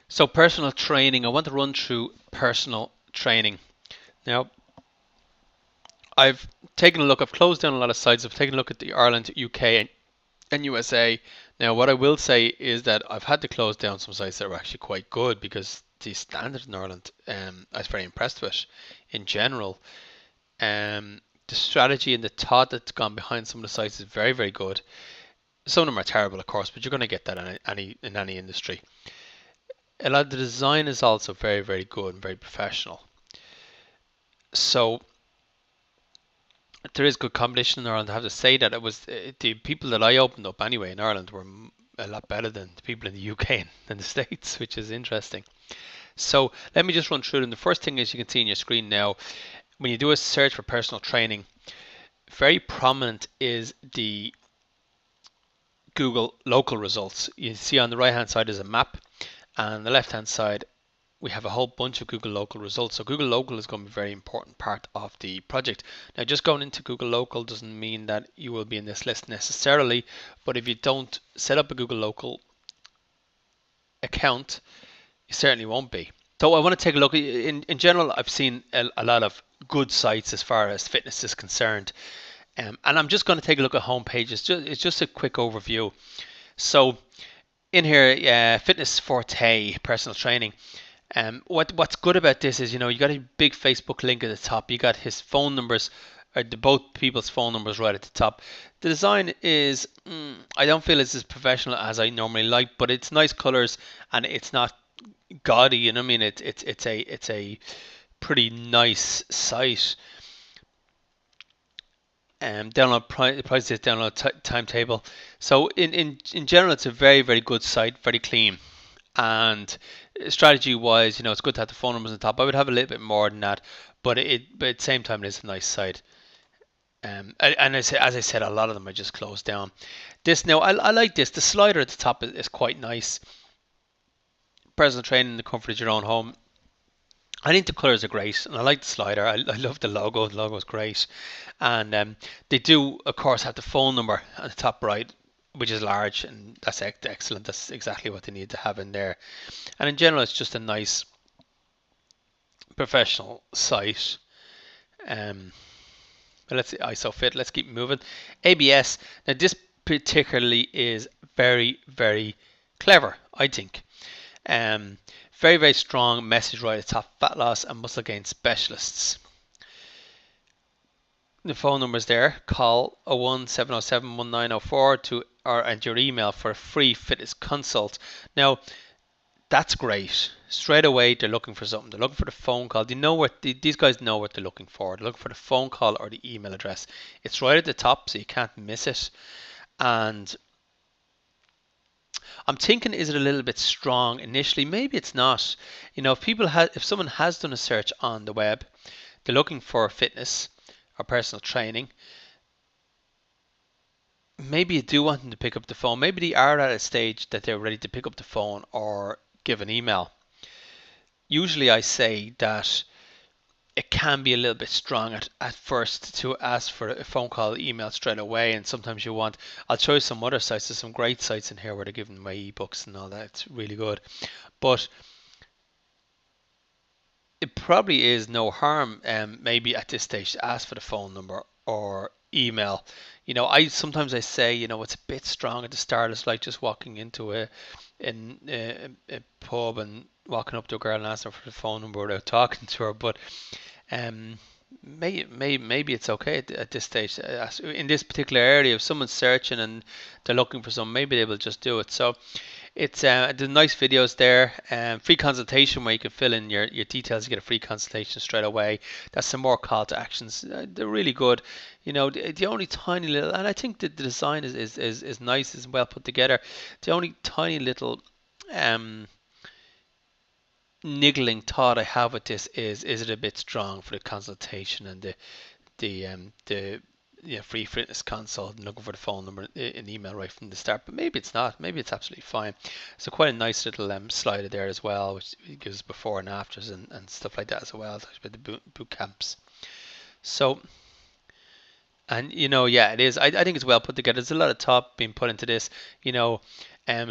So personal training, I want to run through personal training. Now, I've taken a look, I've closed down a lot of sites, I've taken a look at the Ireland, UK and USA. Now, what I will say is that I've had to close down some sites that were actually quite good because the standard in Ireland, I was very impressed with in general. The strategy and the thought that's gone behind some of the sites is very, very good. Some of them are terrible, of course, but you're going to get that in any industry. A lot of the design is also very, very good and very professional. So there is good competition in Ireland. I have to say that it was the people that I opened up anyway in Ireland were a lot better than the people in the UK and the States, which is interesting. So let me just run through them. The first thing is you can see on your screen now, when you do a search for personal training, very prominent is the Google local results. You see on the right hand side is a map, and on the left hand side we have a whole bunch of Google Local results. So Google Local is going to be a very important part of the project. Now, just going into Google Local doesn't mean that you will be in this list necessarily, but if you don't set up a Google Local account, you certainly won't be. So I want to take a look. In general, I've seen a lot of good sites as far as fitness is concerned. And I'm just going to take a look at home pages. It's just a quick overview. So in here, Fitness Forte, personal training. What's good about this is, you got a big Facebook link at the top. You got his phone numbers, or both people's phone numbers right at the top. The design is, I don't feel it's as professional as I normally like, but it's nice colors and it's not gaudy. You know what I mean? It's a pretty nice site. Download prices, download timetable. So in general, it's a very, very good site, very clean. And strategy wise, it's good to have the phone numbers on top. I would have a little bit more than that, but at the same time, it is a nice site. And as I said, a lot of them are just closed down. This now, I like this. The slider at the top is quite nice. Personal training in the comfort of your own home. I think the colours are great, and I like the slider. I love the logo. The logo is great, and they do, of course, have the phone number at the top right, which is large, and that's excellent. That's exactly what they need to have in there. And in general, it's just a nice professional site. Um, but let's see, ISOFIT. Let's keep moving. ABS. Now, this particularly is very, very clever, I think. Um, Very, very strong message right at the top. Fat loss and muscle gain specialists. The phone number is there. Call 01707 1904 to or and your email for a free fitness consult. Now, that's great. Straight away, they're looking for something. They're looking for the phone call. They know what these guys know what they're looking for. They're looking for the phone call or the email address. It's right at the top, so you can't miss it. And I'm thinking, is it a little bit strong initially? Maybe it's not. If someone has done a search on the web, they're looking for fitness or personal training. Maybe you do want them to pick up the phone. Maybe they are at a stage that they're ready to pick up the phone or give an email. Usually, I say that it can be a little bit strong at first to ask for a phone call, email straight away, and sometimes I'll show you some other sites. There's some great sites in here where they're giving away ebooks and all that. It's really good. But it probably is no harm, maybe at this stage, to ask for the phone number or email. I say, it's a bit strong at the start. It's like just walking into a pub and walking up to a girl and asking her for the phone number without talking to her. But um, maybe it's okay at this stage. In this particular area, if someone's searching and they're looking for some, maybe they will just do it. So there's nice videos there. Free consultation where you can fill in your details. You get a free consultation straight away. That's some more call to actions. They're really good. The only tiny little, and I think that the design is nice, is well put together. The only tiny little um, niggling thought I have with this is it a bit strong for the consultation and the free fitness consult and looking for the phone number and email right from the start. But maybe it's not. Maybe it's absolutely fine. So quite a nice little slider there as well, which gives before and afters and stuff like that as well. Talks about the boot camps. So, and yeah, it is. I think it's well put together. There's a lot of thought being put into this. You know,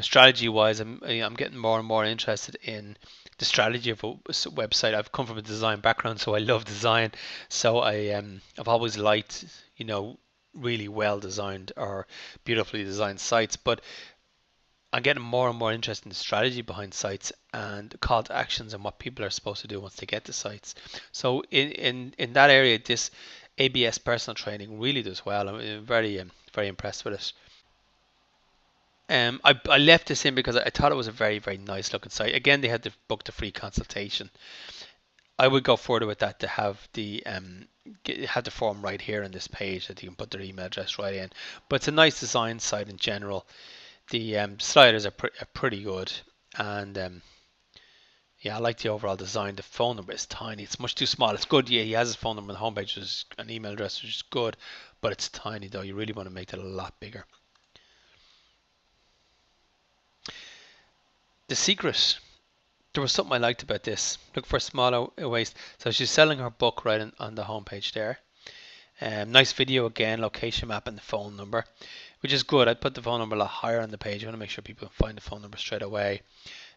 Strategy wise, I'm getting more and more interested in the strategy of a website. I've come from a design background, so I love design. So I've always liked, really well designed or beautifully designed sites. But I'm getting more and more interested in the strategy behind sites and call to actions and what people are supposed to do once they get to sites. So in that area, this ABS personal training really does well. I'm very impressed with it. I left this in because I thought it was a very, very nice looking site. Again, they had to book the free consultation. I would go further with that to have the form right here on this page that you can put their email address right in. But it's a nice design site in general. The sliders are pretty good, and yeah, I like the overall design. The phone number is tiny. It's much too small. It's good. Yeah, he has his phone number on the homepage, which is an email address, which is good, but it's tiny though. You really want to make that a lot bigger. The secret. There was something I liked about this. Look for a smaller waist. So she's selling her book right on the homepage there. Nice video again, location map and the phone number, which is good. I'd put the phone number a lot higher on the page. I want to make sure people can find the phone number straight away.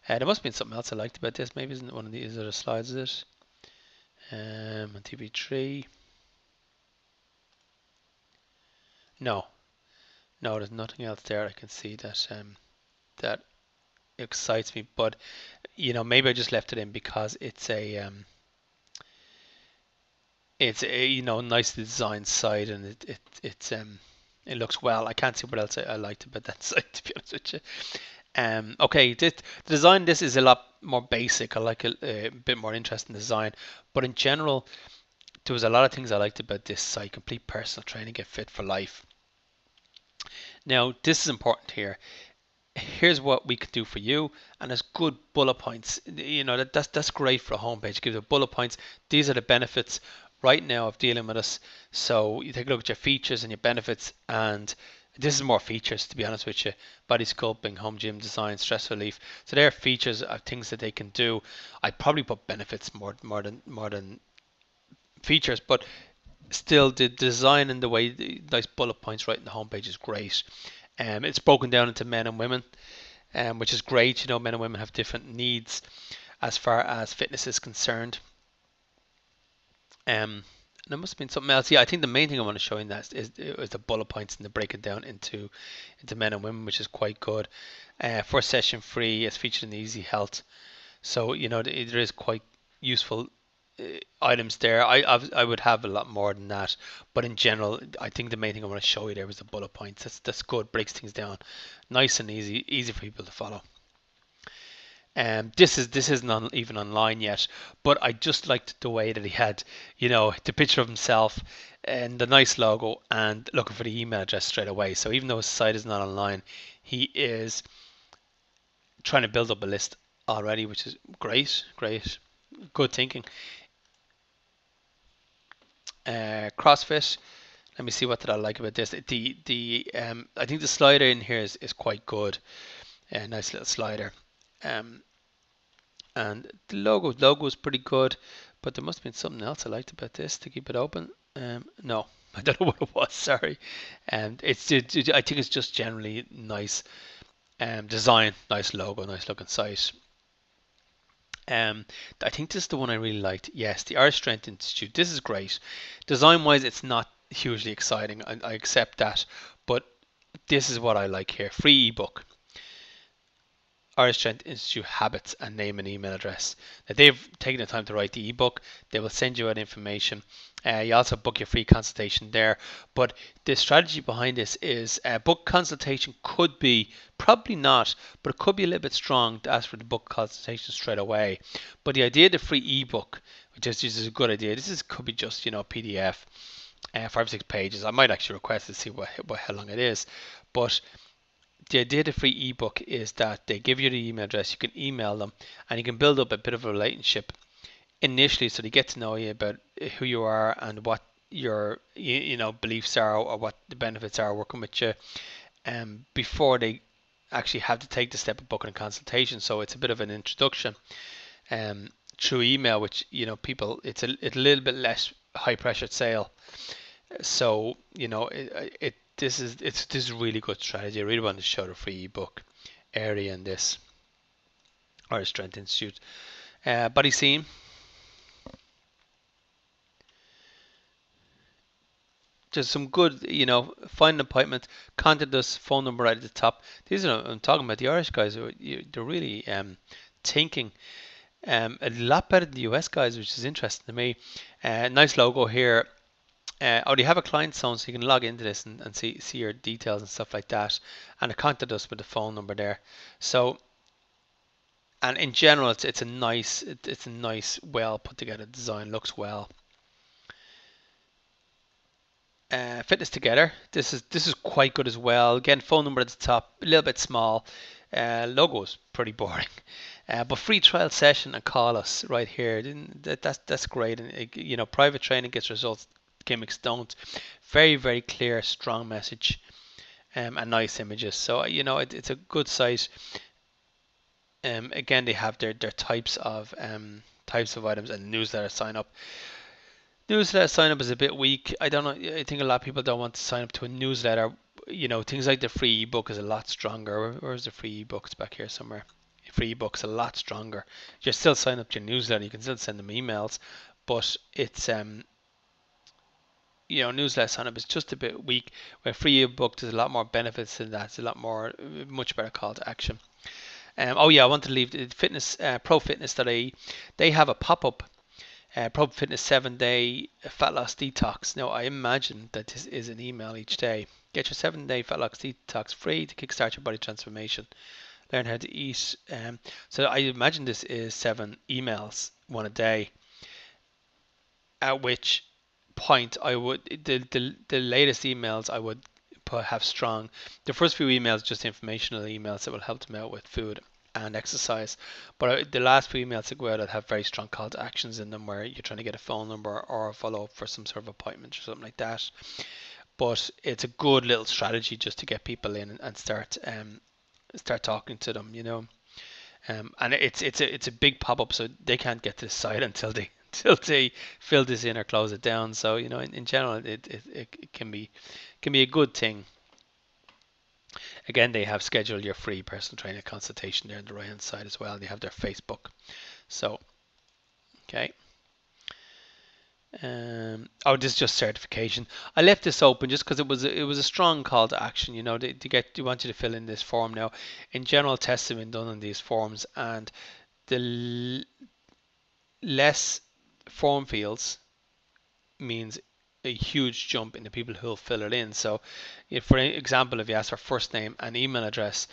There must have been something else I liked about this. Maybe isn't it one of these other slides, is it? On TV3. No, no, there's nothing else there. I can see that excites me, but maybe I just left it in because it's a nicely designed site, and it looks well. I can't see what else I liked about that site, to be honest with you. Okay, the design this is a lot more basic. I like a bit more interesting design, but in general, there was a lot of things I liked about this site. Complete personal training, get fit for life. Now, this is important here. Here's what we can do for you, and there's good bullet points. That's great for a homepage. Give the bullet points. These are the benefits right now of dealing with us. So you take a look at your features and your benefits, and this is more features, to be honest with you. Body sculpting, home gym design, stress relief. So there are features of things that they can do. I'd probably put benefits more than features, but still the design and the way the nice bullet points right in the homepage is great. It's broken down into men and women, which is great. Men and women have different needs as far as fitness is concerned. There must have been something else. Yeah, I think the main thing I want to show in that is the bullet points and the break it down into men and women, which is quite good. First session free is featured in Easy Health, so there is quite useful items there. I would have a lot more than that, but in general, I think the main thing I want to show you there was the bullet points. That's good. Breaks things down, nice and easy for people to follow. This isn't even online yet, but I just liked the way that he had, the picture of himself and the nice logo and looking for the email address straight away. So even though his site is not online, he is trying to build up a list already, which is great, good thinking. CrossFit. Let me see what did I like about this. I think the slider in here is quite good. A nice little slider. And the logo is pretty good, but there must have been something else I liked about this to keep it open. No, I don't know what it was. Sorry. And I think it's just generally nice design, nice logo, nice looking site. I think this is the one I really liked. Yes, the Irish Strength Institute. This is great. Design wise, it's not hugely exciting. I accept that, but this is what I like here. Free ebook. Irish Strength Institute habits and name and email address. Now they've taken the time to write the ebook. They will send you out information. You also book your free consultation there. But the strategy behind this is book consultation could be, probably not, but it could be a little bit strong to ask for the book consultation straight away. But the idea of the free ebook, which is a good idea. Could be just PDF, 5 or 6 pages. I might actually request to see how long it is, but the idea of the free ebook is that they give you the email address, you can email them, and you can build up a bit of a relationship initially, so they get to know you about who you are and what your beliefs are or what the benefits are working with you, before they actually have to take the step of booking a consultation. So it's a bit of an introduction through email, which people, it's a little bit less high pressure sale. So this is a really good strategy. I really want to show the free ebook. area in this, Irish Strength Institute. Bodyseam, just some good, find an appointment, contact us, phone number right at the top. These are, I'm talking about the Irish guys, they're really thinking a lot better than the US guys, which is interesting to me. Nice logo here. Already have a client zone, so you can log into this and see your details and stuff like that, and contact us with the phone number there. So, and in general, it's a nice, well put together design. Looks well. Fitness Together. This is quite good as well. Again, phone number at the top, a little bit small. Logo is pretty boring. But free trial session and call us right here. That's great. And private training gets results. Gimmicks don't. Very, very clear, strong message, and nice images. So it's a good site. Again, they have their types of items and newsletter sign up. Newsletter sign up is a bit weak. I don't know. I think a lot of people don't want to sign up to a newsletter. Things like the free ebook is a lot stronger. Where's the free ebooks back here somewhere? Free ebook's a lot stronger. You still sign up to your newsletter. You can still send them emails, but it's newsletter sign up is just a bit weak. Where free ebook, there's a lot more benefits than that. It's a lot more, much better call to action. Oh yeah, I want to leave the fitness, profitness.ie. They have a pop-up, Pro Fitness 7-day fat loss detox. Now I imagine that this is an email each day. Get your 7-day fat loss detox free to kickstart your body transformation. Learn how to eat. So I imagine this is 7 emails, one a day. At which point I would the latest emails I would have strong. The first few emails just informational emails that will help them out with food and exercise, but the last few emails that go out that have very strong call to actions in them, where you're trying to get a phone number or a follow up for some sort of appointment or something like that. But it's a good little strategy just to get people in and start talking to them, and it's a big pop up, so they can't get to the site until they fill this in or close it down. So in general, it can be a good thing. Again, they have scheduled your free personal training consultation there on the right hand side as well. They have their Facebook. So, okay. This is just certification. I left this open just because it was a strong call to action. They want you to fill in this form now. In general, tests have been done on these forms, and the less form fields means a huge jump in the people who will fill it in. So, for example, if you ask for first name and email address,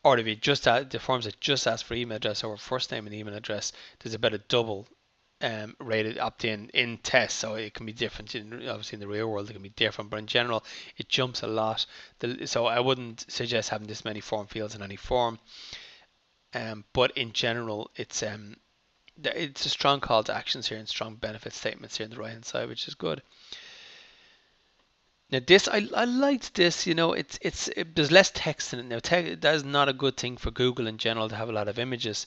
or if you just the forms that just ask for email address or first name and email address, there's about a double rated opt-in in tests. So it can be different. Obviously, in the real world, it can be different, but in general, it jumps a lot. So I wouldn't suggest having this many form fields in any form. But in general, it's a strong call to actions here and strong benefit statements here on the right hand side, which is good. Now this, I liked this. There's less text in it now. That is not a good thing for Google in general, to have a lot of images,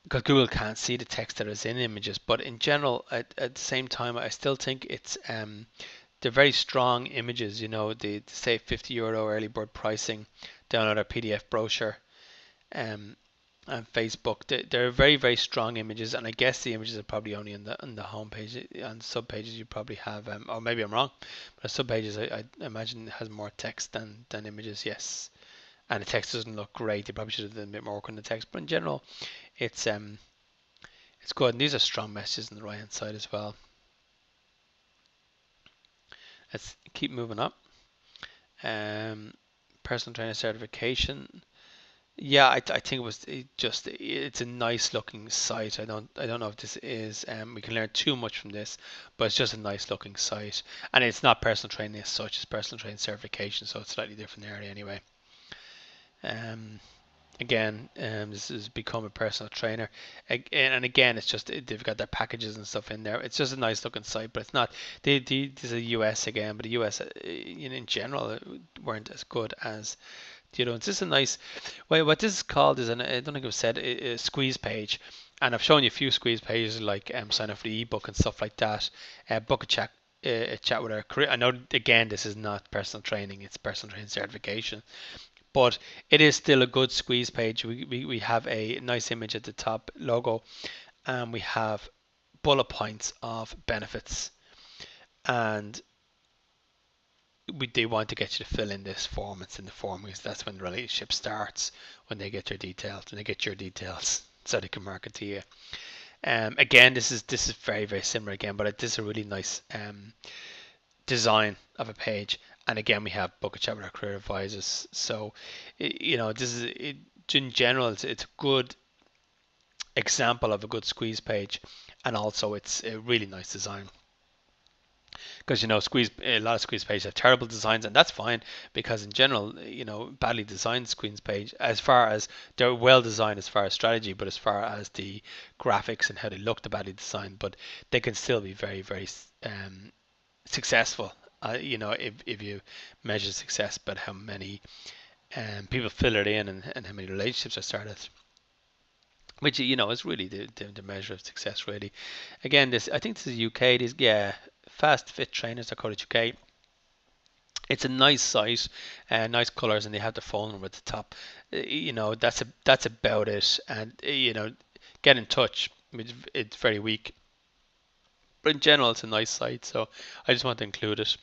because Google can't see the text that is in images. But in general, at the same time, I still think it's they're very strong images. They say €50 early bird pricing, download our PDF brochure, and Facebook. They're very, very strong images, and I guess the images are probably only on the home page. On the sub pages you probably have, or maybe I'm wrong, but the sub pages I imagine has more text than images. Yes, and the text doesn't look great. They probably should have done a bit more work on the text, but in general, it's good. And these are strong messages on the right hand side as well. Let's keep moving up. Personal trainer certification. Yeah, I think it's a nice looking site. I don't know if this is we can learn too much from this, but it's just a nice looking site, and it's not personal training as such. It's personal training certification, so it's slightly different area anyway. Again, this has become a personal trainer, and again, it's just they've got their packages and stuff in there. It's just a nice looking site, but it's not. This is a US again, but the US in general weren't as good as. It's just a nice. Well, what this is called is, I don't think it was said, a squeeze page, and I've shown you a few squeeze pages like sign up for the ebook and stuff like that. Book a chat with our career. I know again this is not personal training; it's personal training certification. but it is still a good squeeze page. We have a nice image at the top, logo, and we have bullet points of benefits, and they want to get you to fill in this form. It's in the form because that's when the relationship starts, when they get your details, and they get your details so they can market to you. Again, this is very very similar again, but this is a really nice design of a page. And again, we have book a chat with our career advisors. So, this is it, in general, it's a good example of a good squeeze page, and also it's a really nice design. Because squeeze a lot of squeeze pages have terrible designs, and that's fine because in general, badly designed squeeze page, as far as they're well designed as far as strategy, but as far as the graphics and how they look, they're badly designed, but they can still be very very successful. If you measure success, but how many people fill it in, and how many relationships are started, which is really the measure of success. Really, again, I think this is UK. This Fast Fit Trainers, I call it UK. It's a nice site, nice colours, and they have the phone number at the top. That's about it. And get in touch. It's very weak, but in general, it's a nice site. So I just want to include it.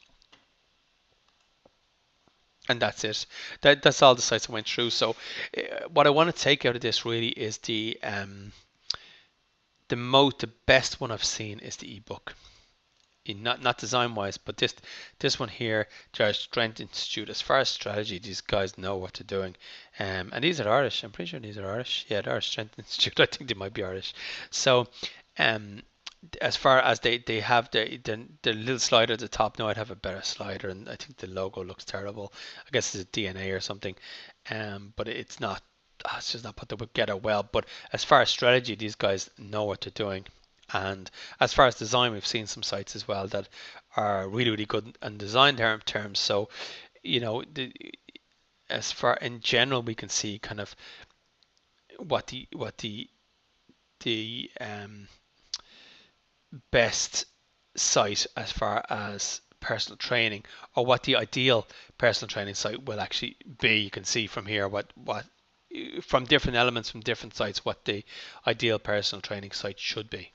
And that's it. That's all the sites I went through. So, what I want to take out of this really is the best one I've seen is the ebook. Not design wise, but this one here, George Strength Institute. As far as strategy, these guys know what they're doing. And these are Irish. I'm pretty sure these are Irish. Yeah, they're Irish Strength Institute. I think they might be Irish. So, um, as far as they have the little slider at the top. Now I'd have a better slider, and I think the logo looks terrible. I guess it's a DNA or something, but it's not. It's just not put together well. But as far as strategy, these guys know what they're doing. And as far as design, we've seen some sites as well that are really really good in design terms. So, as far in general, we can see kind of what the best site as far as personal training, or what the ideal personal training site will actually be. You can see from here what from different elements from different sites what the ideal personal training site should be.